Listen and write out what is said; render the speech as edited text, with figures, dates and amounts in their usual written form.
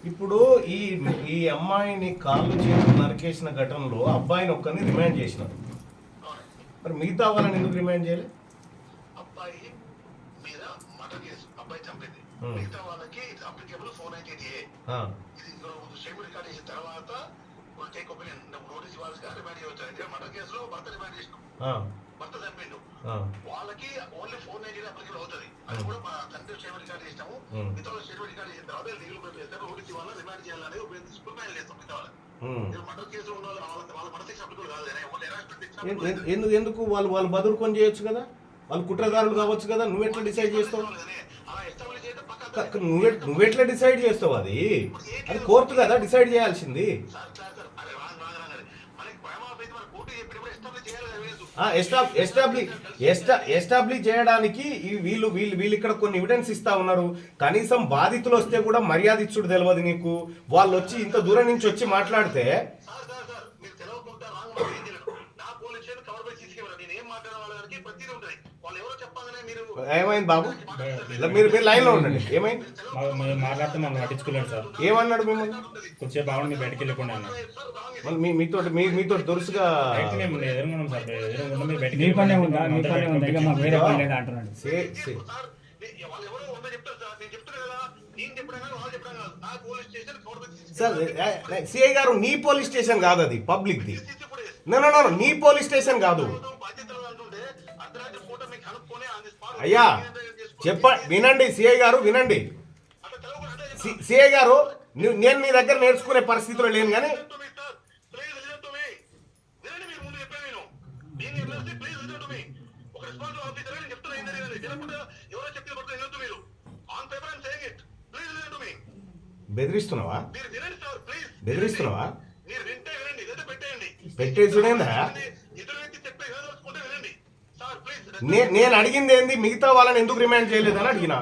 ఇప్పుడు ఈ ఈ అమ్మాయిని కాళ్ళు చేతులు నరికేసిన ఘటనలో అబ్బాయిని ఒక్కరిని రిమాండ్ చేసినారు. మరి మిగతా వాళ్ళని ఎందుకు రిమాండ్ చేయలేదు? అబ్బాయి మీద మర్డర్ కేసు, అబ్బాయి చంపింది. మిగతా వాళ్ళకి అప్లికేబుల్ 498A. ఇది స్టేట్మెంట్ రికార్డ్ చేసిన తర్వాత టేక్ ఒపీనియన్ నోటీస్ ఇవ్వాల్సిగా రిమాండ్ చేయవచ్చు. మర్డర్ కేసులో భర్త రిమాండ్ చేసినాం, భర్త చంపిండు, వాళ్ళకి ఓన్లీ 498 అప్లికేబుల్ అవుతుంది. అది కూడా మా తండ్రి స్టేట్మెంట్ రికార్డ్ చేసినాము. మిగతా స్టేట్మెంట్ రికార్డ్ చేసిన తర్వాత లీగల్ పేపర్ చేస్తారు, నోటీస్ ఇవ్వాలా రిమాండ్ చేయాలనేది ప్రిపేర్ చేస్తాం. మిగతా వాళ్ళు మర్డర్ కేసులో ఉన్న వాళ్ళ మర్డర్ కేసు అప్లికేబుల్ కాదు, ఎందుకు వాళ్ళు బదులుకొని చేయొచ్చు కదా, వాళ్ళు కుట్రదారులు కావచ్చు కదా. నువ్వెట్లా డిసైడ్ చేస్తావు? నువ్వెట్లా డిసైడ్ చేస్తావు? అది కోర్టు కదా డిసైడ్ చేయాల్సింది. ఎస్టాబ్లిష్ చేయడానికి వీళ్ళు ఇక్కడ కొన్ని ఎవిడెన్స్ ఇస్తా ఉన్నారు. కనీసం బాధితులు వస్తే కూడా మర్యాద ఇచ్చుడు తెలియదు నీకు. వాళ్ళు వచ్చి ఇంత దూరం నుంచి వచ్చి మాట్లాడితే ఏమైంది బాబు? మీరు లైన్ లో ఉండండి. ఏమైంది? మాట్లాడితే మనం పట్టించుకోలేదు సార్. ఏమన్నాడు మిమ్మల్ని? కొంచెం బాగుంది బయటకు వెళ్ళకుండా మీతో దురుసుగా సిఐ గారు, నీ పోలీస్ స్టేషన్ కాదు, అది పబ్లిక్ ది. నో నీ పోలీస్ స్టేషన్ కాదు అయ్యా. వినండి సిఐ గారు, వినండి సిఐ గారు, నేను మీ దగ్గర నేర్చుకునే పరిస్థితిలో లేను కానీ బెదిరిస్తున్నావా? పెట్టేసుడేందా? నేను అడిగింది ఏంది, మిగతా వాళ్ళని ఎందుకు రిమాండ్ చేయలేదని అడిగినా.